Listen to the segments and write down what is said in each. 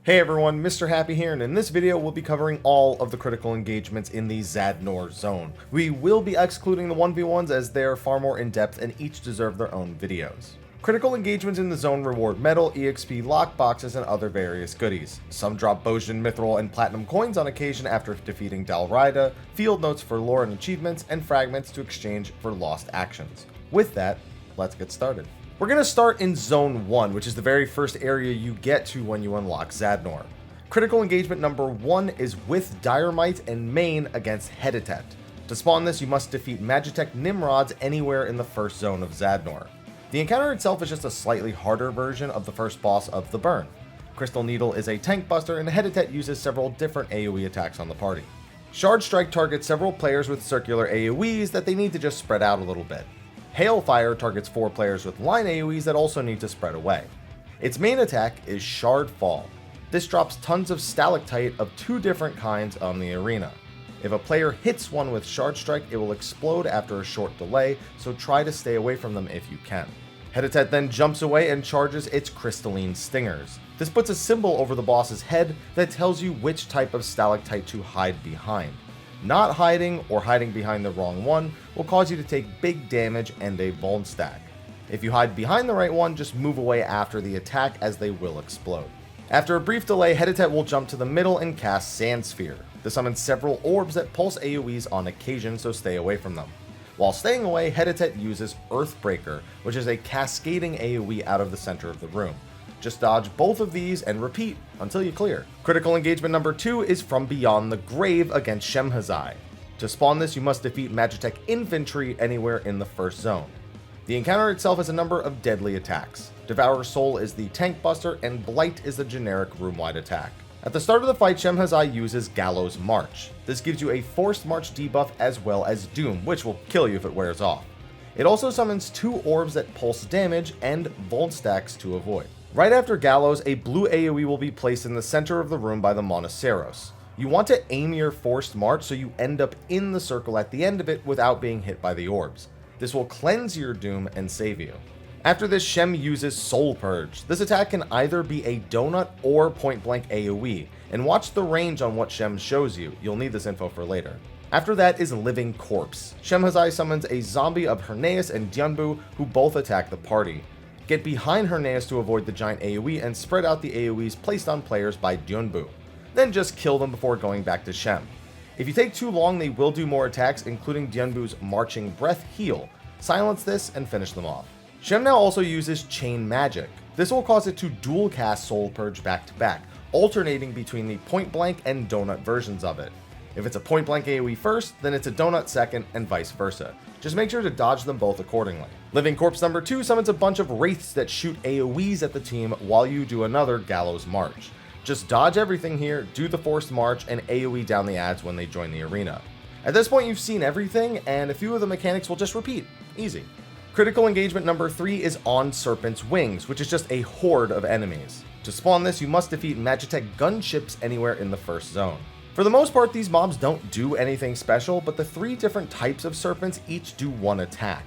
Hey everyone, Mr. Happy here, and in this video we'll be covering all of the critical engagements in the Zadnor zone. We will be excluding the 1v1s as they are far more in-depth and each deserve their own videos. Critical engagements in the zone reward metal, EXP, lockboxes, and other various goodies. Some drop Bojin, Mithril, and Platinum coins on occasion after defeating Diremite, field notes for lore and achievements, and fragments to exchange for lost actions. With that, let's get started. We're going to start in Zone 1, which is the very first area you get to when you unlock Zadnor. Critical engagement number 1 is with Diremite and main against Magitek. To spawn this, you must defeat Magitek Nimrods anywhere in the first zone of Zadnor. The encounter itself is just a slightly harder version of the first boss of the Burn. Crystal Needle is a tank buster, and Magitek uses several different AoE attacks on the party. Shard Strike targets several players with circular AoEs that they need to just spread out a little bit. Hailfire targets 4 players with line AoEs that also need to spread away. Its main attack is Shard Fall. This drops tons of stalactite of 2 different kinds on the arena. If a player hits one with Shard Strike, it will explode after a short delay, so try to stay away from them if you can. Magitek then jumps away and charges its crystalline stingers. This puts a symbol over the boss's head that tells you which type of stalactite to hide behind. Not hiding or hiding behind the wrong one will cause you to take big damage and a vuln stack. If you hide behind the right one, just move away after the attack as they will explode. After a brief delay, Magitek will jump to the middle and cast Sand Sphere. This summons several orbs that pulse AoEs on occasion, so stay away from them. While staying away, Magitek uses Earthbreaker, which is a cascading AoE out of the center of the room. Just dodge both of these and repeat until you clear. Critical engagement number 2 is from Beyond the Grave against Shemhazai. To spawn this, you must defeat Magitek Infantry anywhere in the first zone. The encounter itself has a number of deadly attacks. Devour Soul is the tank buster, and Blight is the generic room-wide attack. At the start of the fight, Shemhazai uses Gallows March. This gives you a forced march debuff as well as Doom, which will kill you if it wears off. It also summons 2 orbs that pulse damage and vuln stacks to avoid. Right after Gallows, a blue AoE will be placed in the center of the room by the Monoceros. You want to aim your forced march so you end up in the circle at the end of it without being hit by the orbs. This will cleanse your doom and save you. After this, Shem uses Soul Purge. This attack can either be a donut or point blank AoE, and watch the range on what Shem shows you. You'll need this info for later. After that is Living Corpse. Shemhazai summons a zombie of Herneas and Dyunbu, who both attack the party. Get behind Herneas to avoid the giant AoE and spread out the AoEs placed on players by Dyunbu. Then just kill them before going back to Shem. If you take too long, they will do more attacks, including Dyunbu's Marching Breath heal. Silence this and finish them off. Shem now also uses Chain Magic. This will cause it to dual cast Soul Purge back to back, alternating between the point blank and donut versions of it. If it's a point blank AoE first, then it's a donut second, and vice versa. Just make sure to dodge them both accordingly. Living Corpse number 2 summons a bunch of wraiths that shoot AoEs at the team while you do another Gallows March. Just dodge everything here, do the forced march, and AoE down the ads when they join the arena. At this point you've seen everything, and a few of the mechanics will just repeat. Easy. Critical engagement number 3 is on Serpent's Wings, which is just a horde of enemies. To spawn this, you must defeat Magitek gunships anywhere in the first zone. For the most part, these mobs don't do anything special, but the 3 different types of serpents each do one attack.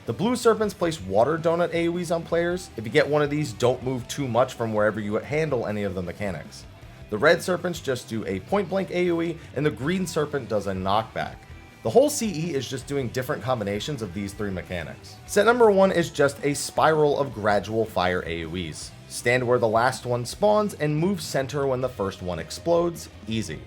The blue serpents place water donut AoEs on players. If you get one of these, don't move too much from wherever you handle any of the mechanics. The red serpents just do a point blank AoE, and the green serpent does a knockback. The whole CE is just doing different combinations of these 3 mechanics. Set number 1 is just a spiral of gradual fire AoEs. Stand where the last one spawns and move center when the first one explodes. Easy.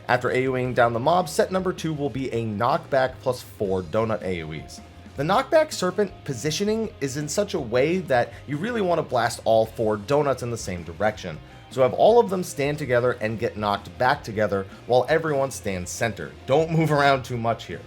After AoEing down the mob, set number 2 will be a knockback plus 4 donut AoEs. The knockback serpent positioning is in such a way that you really want to blast all 4 donuts in the same direction. So have all of them stand together and get knocked back together while everyone stands center. Don't move around too much here.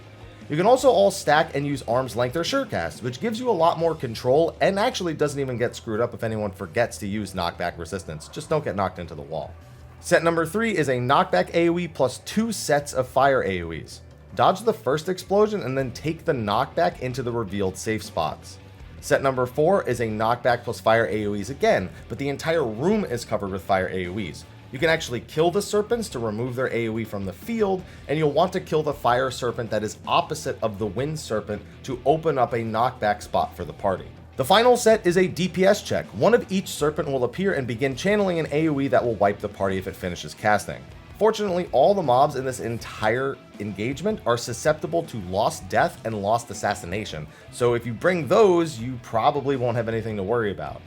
You can also all stack and use Arm's Length or Surecast, which gives you a lot more control and actually doesn't even get screwed up if anyone forgets to use knockback resistance. Just don't get knocked into the wall. Set number 3 is a knockback AoE plus 2 sets of fire AoEs. Dodge the first explosion and then take the knockback into the revealed safe spots. Set number 4 is a knockback plus fire AoEs again, but the entire room is covered with fire AoEs. You can actually kill the serpents to remove their AoE from the field, and you'll want to kill the fire serpent that is opposite of the wind serpent to open up a knockback spot for the party. The final set is a DPS check. One of each Serpent will appear and begin channeling an AoE that will wipe the party if it finishes casting. Fortunately, all the mobs in this entire engagement are susceptible to Lost Death and Lost Assassination, so if you bring those, you probably won't have anything to worry about.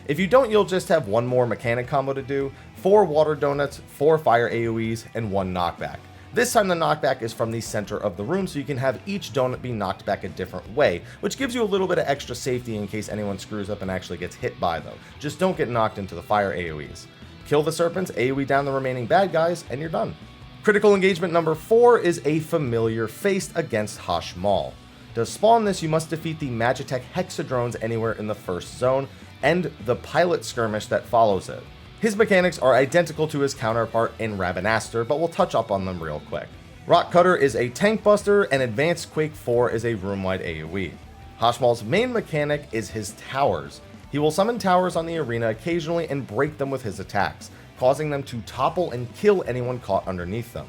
If you don't, you'll just have one more mechanic combo to do, 4 water donuts, 4 fire AoEs, and 1 knockback. This time the knockback is from the center of the room, so you can have each donut be knocked back a different way, which gives you a little bit of extra safety in case anyone screws up and actually gets hit by them. Just don't get knocked into the fire AoEs. Kill the Serpents, AoE down the remaining bad guys, and you're done. Critical engagement number 4 is a familiar face against Hashmal. To spawn this, you must defeat the Magitek Hexadrones anywhere in the first zone, and the pilot skirmish that follows it. His mechanics are identical to his counterpart in Ravenaster, but we'll touch up on them real quick. Rock Cutter is a tank buster, and Advanced Quake 4 is a room-wide AoE. Hashmal's main mechanic is his towers. He will summon towers on the arena occasionally and break them with his attacks, causing them to topple and kill anyone caught underneath them.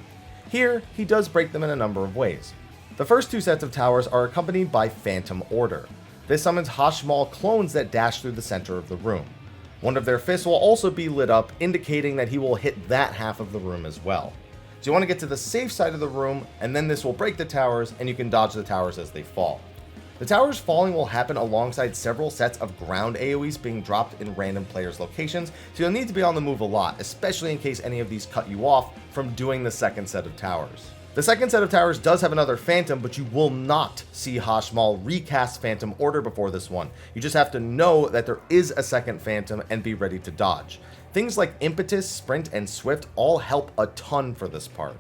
Here, he does break them in a number of ways. The first 2 sets of towers are accompanied by Phantom Order. This summons Hashmal clones that dash through the center of the room. One of their fists will also be lit up, indicating that he will hit that half of the room as well. So you want to get to the safe side of the room, and then this will break the towers, and you can dodge the towers as they fall. The towers falling will happen alongside several sets of ground AoEs being dropped in random players' locations, so you'll need to be on the move a lot, especially in case any of these cut you off from doing the second set of towers. The second set of towers does have another Phantom, but you will not see Hashmal recast Phantom Order before this one. You just have to know that there is a second Phantom and be ready to dodge. Things like Impetus, Sprint, and Swift all help a ton for this part.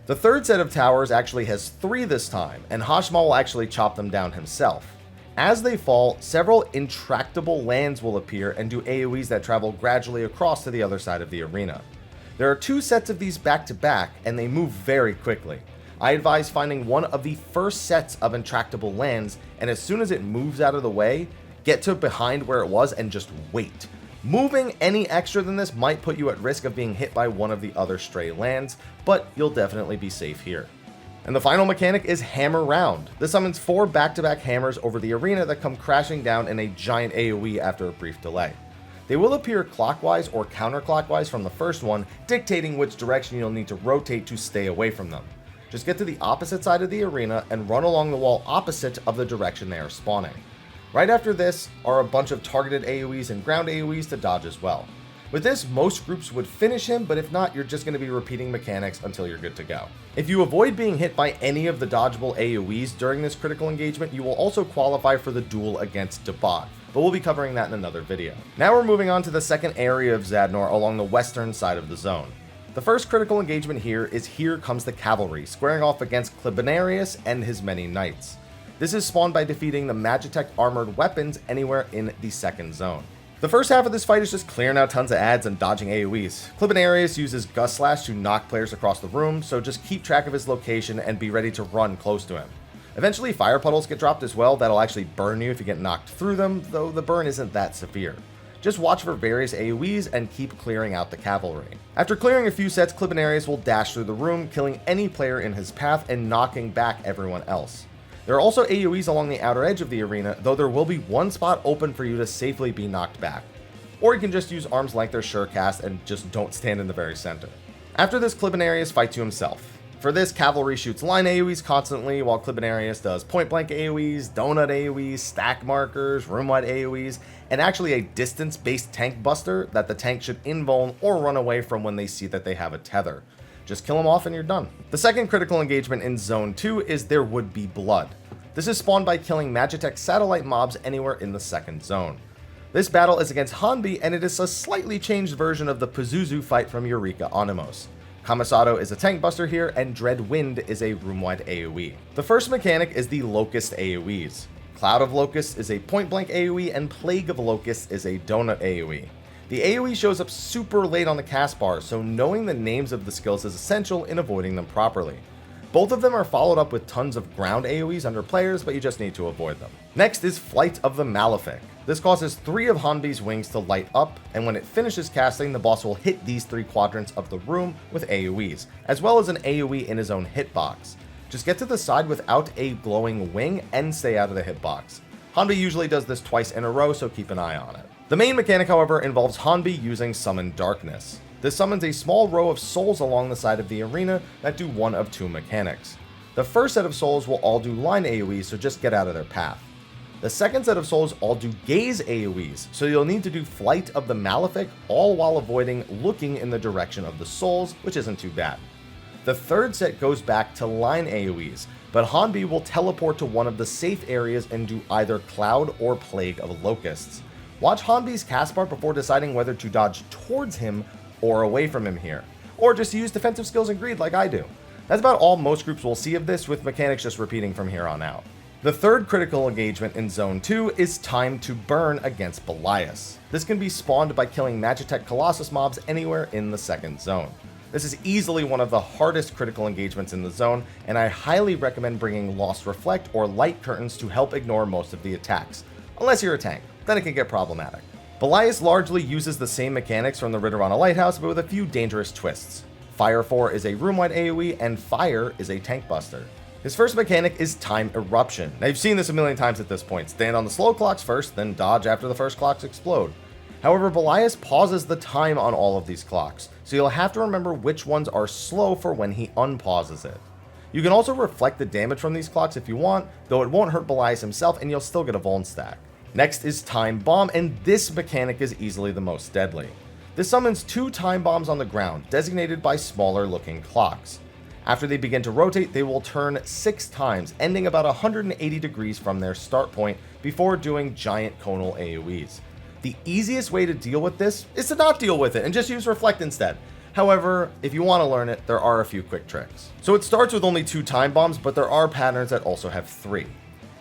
The third set of towers actually has 3 this time, and Hashmal will actually chop them down himself. As they fall, several intractable lands will appear and do AoEs that travel gradually across to the other side of the arena. There are 2 sets of these back to back, and they move very quickly. I advise finding one of the first sets of intractable lands, and as soon as it moves out of the way, get to behind where it was and just wait. Moving any extra than this might put you at risk of being hit by one of the other stray lands, but you'll definitely be safe here. And the final mechanic is Hammer Round. This summons 4 back-to-back hammers over the arena that come crashing down in a giant AoE after a brief delay. They will appear clockwise or counterclockwise from the first one, dictating which direction you'll need to rotate to stay away from them. Just get to the opposite side of the arena and run along the wall opposite of the direction they are spawning. Right after this are a bunch of targeted AoEs and ground AoEs to dodge as well. With this, most groups would finish him, but if not, you're just going to be repeating mechanics until you're good to go. If you avoid being hit by any of the dodgeable AoEs during this critical engagement, you will also qualify for the duel against Debat, but we'll be covering that in another video. Now we're moving on to the second area of Zadnor along the western side of the zone. The first critical engagement here is Here Comes the Cavalry, squaring off against Clibinarius and his many knights. This is spawned by defeating the Magitek armored weapons anywhere in the second zone. The first half of this fight is just clearing out tons of adds and dodging AoEs. Clibinarius uses Gust Slash to knock players across the room, so just keep track of his location and be ready to run close to him. Eventually, fire puddles get dropped as well that'll actually burn you if you get knocked through them, though the burn isn't that severe. Just watch for various AoEs and keep clearing out the cavalry. After clearing a few sets, Clibinarius will dash through the room, killing any player in his path and knocking back everyone else. There are also AoEs along the outer edge of the arena, though there will be one spot open for you to safely be knocked back. Or you can just use Arm's Length or Surecast and just don't stand in the very center. After this, Clibinarius fights you himself. For this, Cavalry shoots line AoEs constantly, while Clibinarius does point blank AoEs, donut AoEs, stack markers, room-wide AoEs, and actually a distance-based tank buster that the tank should invuln or run away from when they see that they have a tether. Just kill them off and you're done. The second critical engagement in Zone 2 is There Would Be Blood. This is spawned by killing Magitek satellite mobs anywhere in the second zone. This battle is against Hanbi, and it is a slightly changed version of the Pazuzu fight from Eureka Onymos. Kamisato is a tank buster here, and Dread Wind is a room-wide AoE. The first mechanic is the Locust AoEs. Cloud of Locusts is a point-blank AoE, and Plague of Locusts is a donut AoE. The AoE shows up super late on the cast bar, so knowing the names of the skills is essential in avoiding them properly. Both of them are followed up with tons of ground AoEs under players, but you just need to avoid them. Next is Flight of the Malefic. This causes 3 of Hanbi's wings to light up, and when it finishes casting, the boss will hit these 3 quadrants of the room with AoEs, as well as an AoE in his own hitbox. Just get to the side without a glowing wing and stay out of the hitbox. Hanbi usually does this twice in a row, so keep an eye on it. The main mechanic, however, involves Hanbi using Summon Darkness. This summons a small row of souls along the side of the arena that do one of two mechanics. The first set of souls will all do line AoEs, so just get out of their path. The second set of souls all do gaze AoEs, so you'll need to do Flight of the Malefic, all while avoiding looking in the direction of the souls, which isn't too bad. The third set goes back to line AoEs, but Hanbi will teleport to one of the safe areas and do either Cloud or Plague of Locusts. Watch Hanbi's cast part before deciding whether to dodge towards him or away from him here, or just use defensive skills and greed like I do. That's about all most groups will see of this, with mechanics just repeating from here on out. The third critical engagement in Zone 2 is Time to Burn against Belias. This can be spawned by killing Magitek Colossus mobs anywhere in the second zone. This is easily one of the hardest critical engagements in the zone, and I highly recommend bringing Lost Reflect or Light Curtains to help ignore most of the attacks, unless you're a tank, then it can get problematic. Belias largely uses the same mechanics from the Ritterana Lighthouse, but with a few dangerous twists. Fire 4 is a room-wide AoE, and Fire is a tank buster. His first mechanic is Time Eruption. Now, you've seen this a million times at this point. Stand on the slow clocks first, then dodge after the first clocks explode. However, Belias pauses the time on all of these clocks, so you'll have to remember which ones are slow for when he unpauses it. You can also reflect the damage from these clocks if you want, though it won't hurt Belias himself and you'll still get a Vuln stack. Next is Time Bomb, and this mechanic is easily the most deadly. This summons two time bombs on the ground, designated by smaller looking clocks. After they begin to rotate, they will turn 6 times, ending about 180 degrees from their start point before doing giant conal AoEs. The easiest way to deal with this is to not deal with it and just use Reflect instead. However, if you want to learn it, there are a few quick tricks. So it starts with only 2 time bombs, but there are patterns that also have 3.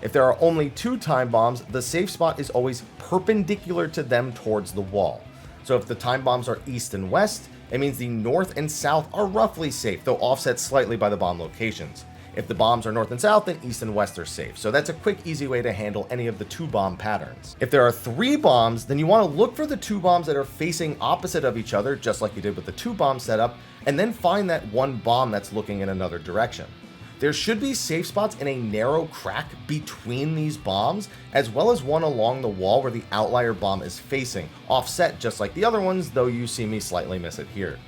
If there are only 2 time bombs, the safe spot is always perpendicular to them towards the wall. So if the time bombs are east and west, it means the north and south are roughly safe, though offset slightly by the bomb locations. If the bombs are north and south, then east and west are safe. So that's a quick, easy way to handle any of the 2 bomb patterns. If there are 3 bombs, then you want to look for the 2 bombs that are facing opposite of each other, just like you did with the 2 bomb setup, and then find that 1 bomb that's looking in another direction. There should be safe spots in a narrow crack between these bombs, as well as one along the wall where the outlier bomb is facing, offset just like the other ones, though you see me slightly miss it here.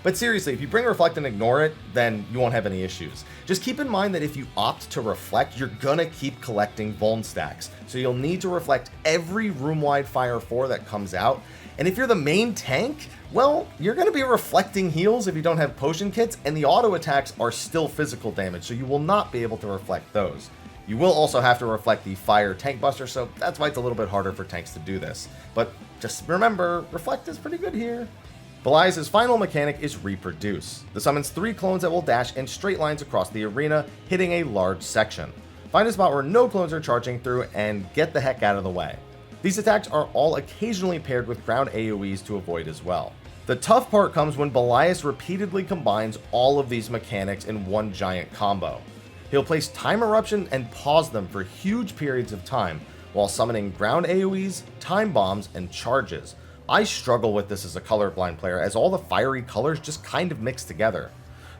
But seriously, if you bring Reflect and ignore it, then you won't have any issues. Just keep in mind that if you opt to Reflect, you're gonna keep collecting Vuln stacks, so you'll need to Reflect every room-wide Fire 4 that comes out, and if you're the main tank, well, you're going to be reflecting heals if you don't have potion kits, and the auto attacks are still physical damage, so you will not be able to reflect those. You will also have to reflect the fire tank buster, so that's why it's a little bit harder for tanks to do this. But just remember, reflect is pretty good here. Belias' final mechanic is Reproduce. This summons 3 clones that will dash in straight lines across the arena, hitting a large section. Find a spot where no clones are charging through and get the heck out of the way. These attacks are all occasionally paired with ground AoEs to avoid as well. The tough part comes when Belias repeatedly combines all of these mechanics in one giant combo. He'll place Time Eruption and pause them for huge periods of time, while summoning ground AoEs, time bombs, and charges. I struggle with this as a colorblind player, as all the fiery colors just kind of mix together.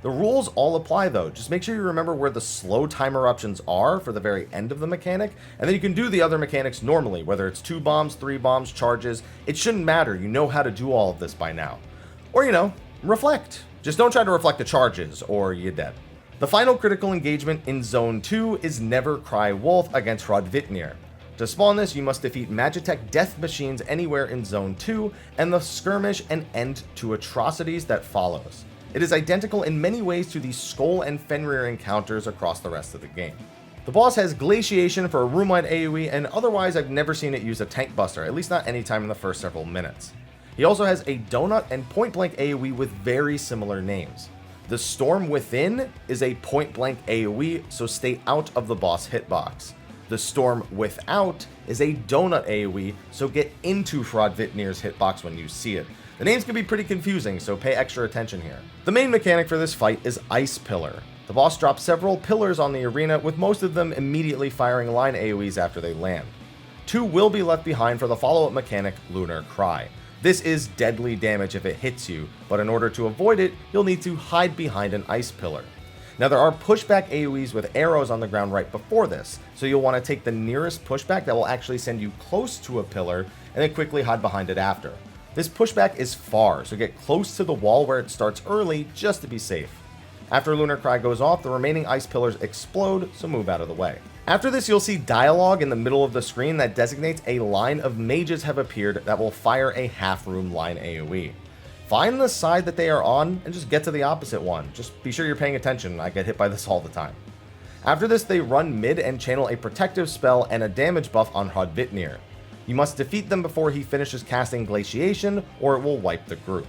The rules all apply though, just make sure you remember where the slow time eruptions are for the very end of the mechanic, and then you can do the other mechanics normally, whether it's 2 bombs, 3 bombs, charges. It shouldn't matter, you know how to do all of this by now. Or, reflect. Just don't try to reflect the charges, or you're dead. The final critical engagement in Zone 2 is Never Cry Wolf against Hrodvitnir. To spawn this, you must defeat Magitek death machines anywhere in Zone 2, and the skirmish and end to atrocities that follows. It is identical in many ways to the Skoll and Fenrir encounters across the rest of the game. The boss has Glaciation for a room-wide AoE, and otherwise I've never seen it use a tank buster, at least not any time in the first several minutes. He also has a donut and point blank AoE with very similar names. The Storm Within is a point blank AoE, so stay out of the boss hitbox. The Storm Without is a donut AoE, so get into Hrodvitnir's hitbox when you see it. The names can be pretty confusing, so pay extra attention here. The main mechanic for this fight is Ice Pillar. The boss drops several pillars on the arena, with most of them immediately firing line AoEs after they land. 2 will be left behind for the follow-up mechanic, Lunar Cry. This is deadly damage if it hits you, but in order to avoid it, you'll need to hide behind an ice pillar. Now there are pushback AoEs with arrows on the ground right before this, so you'll want to take the nearest pushback that will actually send you close to a pillar, and then quickly hide behind it after. This pushback is far, so get close to the wall where it starts early just to be safe. After Lunar Cry goes off, the remaining ice pillars explode, so move out of the way. After this, you'll see dialogue in the middle of the screen that designates a line of mages have appeared that will fire a half-room line AoE. Find the side that they are on and just get to the opposite one. Just be sure you're paying attention, I get hit by this all the time. After this, they run mid and channel a protective spell and a damage buff on Hrodvitnir. You must defeat them before he finishes casting Glaciation, or it will wipe the group.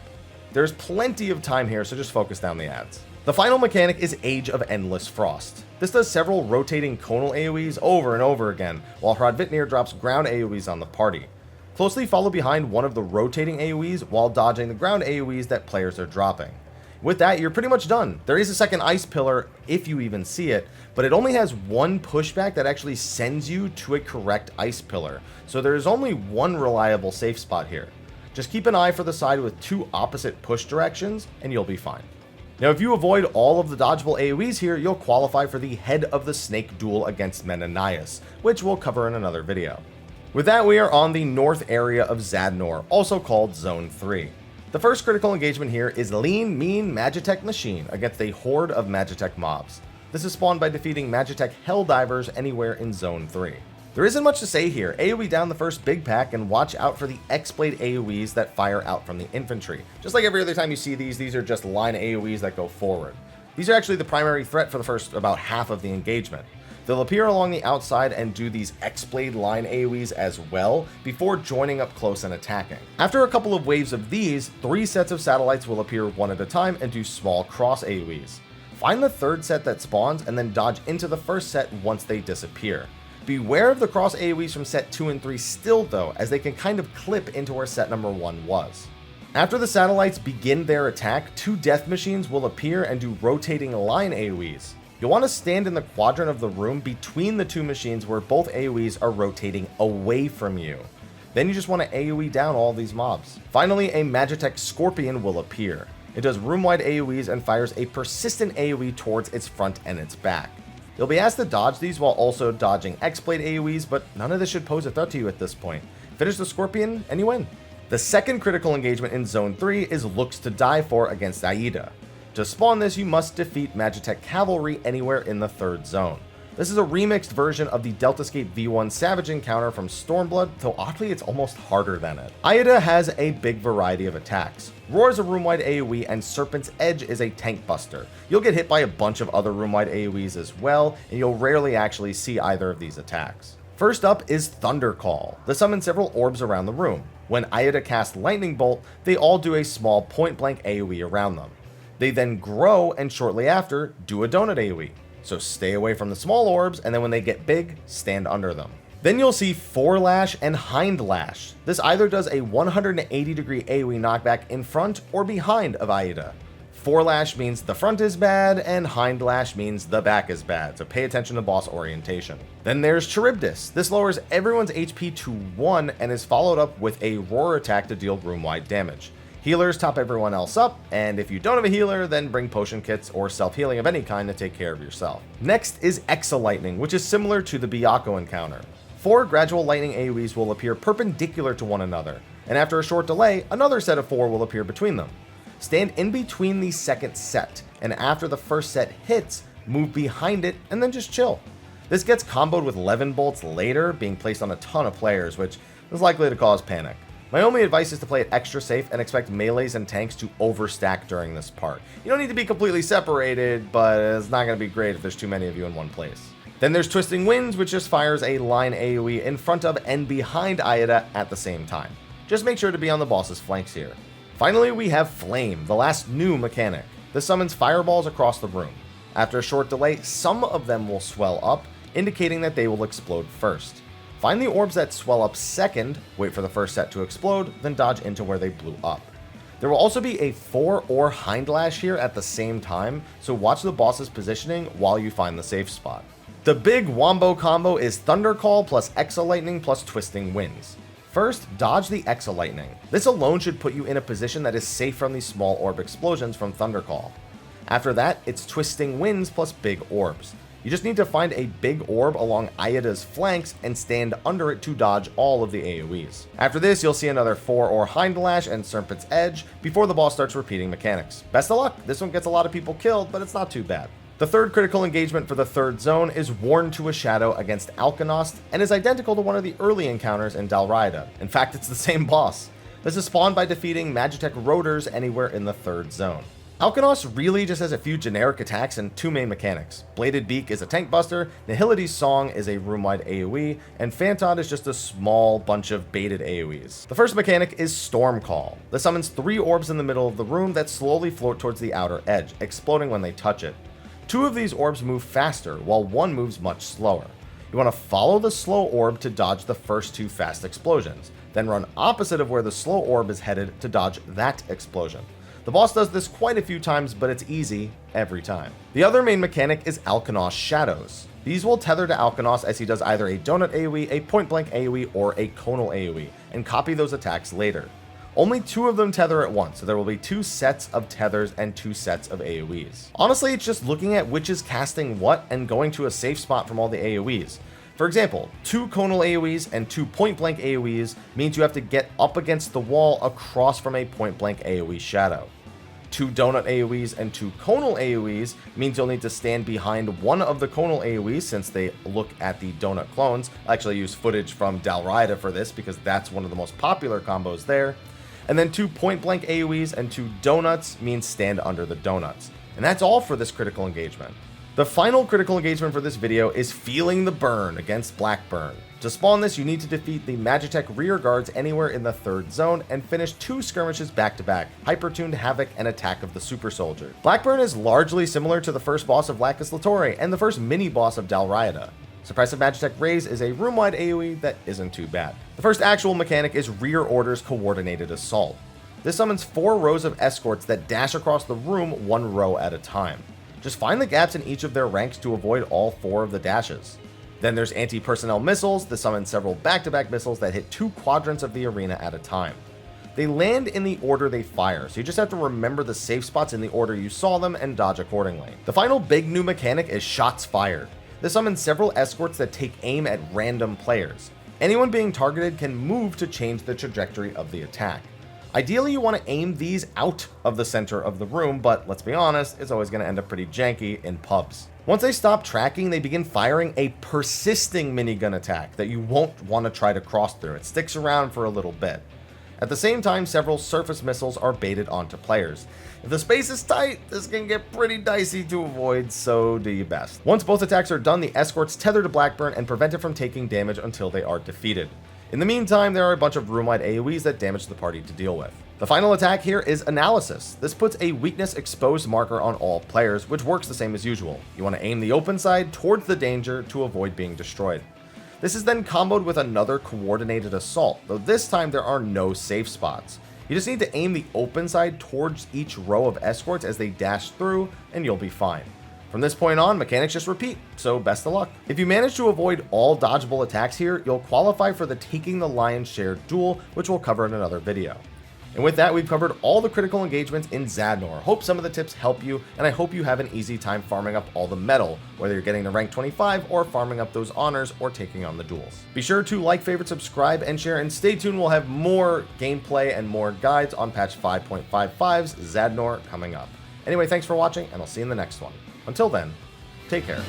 There's plenty of time here, so just focus down the ads. The final mechanic is Age of Endless Frost. This does several rotating conal AoEs over and over again, while Hrodvitnir drops ground AoEs on the party. Closely follow behind one of the rotating AoEs while dodging the ground AoEs that players are dropping. With that, you're pretty much done. There is a second ice pillar, if you even see it, but it only has one pushback that actually sends you to a correct ice pillar, so there is only one reliable safe spot here. Just keep an eye for the side with two opposite push directions, and you'll be fine. Now, if you avoid all of the dodgeable AoEs here, you'll qualify for the Head of the Snake duel against Menenias, which we'll cover in another video. With that, we are on the north area of Zadnor, also called Zone 3. The first critical engagement here is Lean Mean Magitek Machine against a horde of Magitek mobs. This is spawned by defeating Magitek Helldivers anywhere in Zone 3. There isn't much to say here. AoE down the first big pack and watch out for the X-Blade AoEs that fire out from the infantry. Just like every other time you see these are just line AoEs that go forward. These are actually the primary threat for the first about half of the engagement. They'll appear along the outside and do these X-Blade line AoEs as well before joining up close and attacking. After a couple of waves of these, 3 sets of satellites will appear one at a time and do small cross AoEs. Find the third set that spawns and then dodge into the first set once they disappear. Beware of the cross AoEs from set 2 and 3 still though, as they can kind of clip into where set number 1 was. After the satellites begin their attack, 2 death machines will appear and do rotating line AoEs. You'll want to stand in the quadrant of the room between the 2 machines where both AoEs are rotating away from you. Then you just want to AoE down all these mobs. Finally, a Magitek Scorpion will appear. It does room-wide AoEs and fires a persistent AoE towards its front and its back. You'll be asked to dodge these while also dodging X-Blade AoEs, but none of this should pose a threat to you at this point. Finish the Scorpion and you win. The second critical engagement in Zone 3 is Looks to Die For against Aida. To spawn this, you must defeat Magitek Cavalry anywhere in the third zone. This is a remixed version of the Deltascape V1 Savage encounter from Stormblood, though oddly it's almost harder than it. Aida has a big variety of attacks. Roar is a room-wide AoE and Serpent's Edge is a tank buster. You'll get hit by a bunch of other room-wide AoEs as well, and you'll rarely actually see either of these attacks. First up is Thunder Call. This summons several orbs around the room. When Aida casts Lightning Bolt, they all do a small point-blank AoE around them. They then grow and shortly after do a donut AoE. So stay away from the small orbs, and then when they get big, stand under them. Then you'll see Forelash and Hindlash. This either does a 180 degree AoE knockback in front or behind of Aida. Forelash means the front is bad, and Hindlash means the back is bad, so pay attention to boss orientation. Then there's Charybdis. This lowers everyone's HP to 1 and is followed up with a roar attack to deal room-wide damage. Healers top everyone else up, and if you don't have a healer, then bring potion kits or self-healing of any kind to take care of yourself. Next is Exa-Lightning, which is similar to the Byaku encounter. 4 gradual lightning AoEs will appear perpendicular to one another, and after a short delay, another set of 4 will appear between them. Stand in between the second set, and after the first set hits, move behind it, and then just chill. This gets comboed with Levin bolts later, being placed on a ton of players, which is likely to cause panic. My only advice is to play it extra safe and expect melees and tanks to overstack during this part. You don't need to be completely separated, but it's not going to be great if there's too many of you in one place. Then there's Twisting Winds, which just fires a line AoE in front of and behind Aida at the same time. Just make sure to be on the boss's flanks here. Finally, we have Flame, the last new mechanic. This summons fireballs across the room. After a short delay, some of them will swell up, indicating that they will explode first. Find the orbs that swell up second, wait for the first set to explode, then dodge into where they blew up. There will also be a 4 or Hindlash here at the same time, so watch the boss's positioning while you find the safe spot. The big wombo combo is Thunder Call plus Exa-Lightning plus Twisting Winds. First, dodge the Exa-Lightning. This alone should put you in a position that is safe from these small orb explosions from Thunder Call. After that, it's Twisting Winds plus Big Orbs. You just need to find a big orb along Ayada's flanks and stand under it to dodge all of the AoEs. After this, you'll see another 4 or Hindlash and Serpent's Edge before the boss starts repeating mechanics. Best of luck, this one gets a lot of people killed, but it's not too bad. The third critical engagement for the third zone is Warn to a Shadow against Alkanost and is identical to one of the early encounters in Diremite. In fact, it's the same boss. This is spawned by defeating Magitek Rotors anywhere in the third zone. Alkanost really just has a few generic attacks and 2 main mechanics. Bladed Beak is a tank buster, Nihility's Song is a room-wide AoE, and Phantod is just a small bunch of baited AoEs. The first mechanic is Storm Call. This summons 3 orbs in the middle of the room that slowly float towards the outer edge, exploding when they touch it. 2 of these orbs move faster, while 1 moves much slower. You want to follow the slow orb to dodge the first 2 fast explosions, then run opposite of where the slow orb is headed to dodge that explosion. The boss does this quite a few times, but it's easy every time. The other main mechanic is Alkanost's Shadows. These will tether to Alkanost as he does either a donut AoE, a point blank AoE, or a conal AoE, and copy those attacks later. Only 2 of them tether at once, so there will be 2 sets of tethers and 2 sets of AoEs. Honestly, it's just looking at which is casting what and going to a safe spot from all the AoEs. For example, 2 conal AoEs and 2 point blank AoEs means you have to get up against the wall across from a point blank AoE shadow. 2 donut AoEs and 2 conal AoEs means you'll need to stand behind one of the conal AoEs since they look at the donut clones. I actually use footage from Diremite for this because that's one of the most popular combos there. And then 2 point blank AoEs and 2 donuts means stand under the donuts. And that's all for this critical engagement. The final critical engagement for this video is Feeling the Burn against Blackburn. To spawn this, you need to defeat the Magitek rear guards anywhere in the third zone and finish 2 skirmishes back to back, Hypertuned Havoc and Attack of the Super Soldier. Blackburn is largely similar to the first boss of Lacus Latore and the first mini-boss of Diremite. Suppressive Magitek Raise is a room-wide AoE that isn't too bad. The first actual mechanic is Rear Order's Coordinated Assault. This summons 4 rows of escorts that dash across the room 1 row at a time. Just find the gaps in each of their ranks to avoid all 4 of the dashes. Then there's Anti-Personnel Missiles that summon several back-to-back missiles that hit 2 quadrants of the arena at a time. They land in the order they fire, so you just have to remember the safe spots in the order you saw them and dodge accordingly. The final big new mechanic is Shots Fired. This summons several escorts that take aim at random players. Anyone being targeted can move to change the trajectory of the attack. Ideally, you want to aim these out of the center of the room, but let's be honest, it's always going to end up pretty janky in pubs. Once they stop tracking, they begin firing a persisting minigun attack that you won't want to try to cross through. It sticks around for a little bit. At the same time, several surface missiles are baited onto players. If the space is tight, this can get pretty dicey to avoid, so do your best. Once both attacks are done, the escorts tether to Blackburn and prevent it from taking damage until they are defeated. In the meantime, there are a bunch of room-wide AoEs that damage the party to deal with. The final attack here is Analysis. This puts a weakness exposed marker on all players, which works the same as usual. You want to aim the open side towards the danger to avoid being destroyed. This is then comboed with another Coordinated Assault, though this time there are no safe spots. You just need to aim the open side towards each row of escorts as they dash through, and you'll be fine. From this point on, mechanics just repeat, so best of luck. If you manage to avoid all dodgeable attacks here, you'll qualify for the Taking the Lion's Share duel, which we'll cover in another video. And with that, we've covered all the critical engagements in Zadnor. Hope some of the tips help you, and I hope you have an easy time farming up all the metal, whether you're getting to rank 25 or farming up those honors or taking on the duels. Be sure to like, favorite, subscribe, and share, and stay tuned. We'll have more gameplay and more guides on patch 5.55's Zadnor coming up. Anyway, thanks for watching, and I'll see you in the next one. Until then, take care.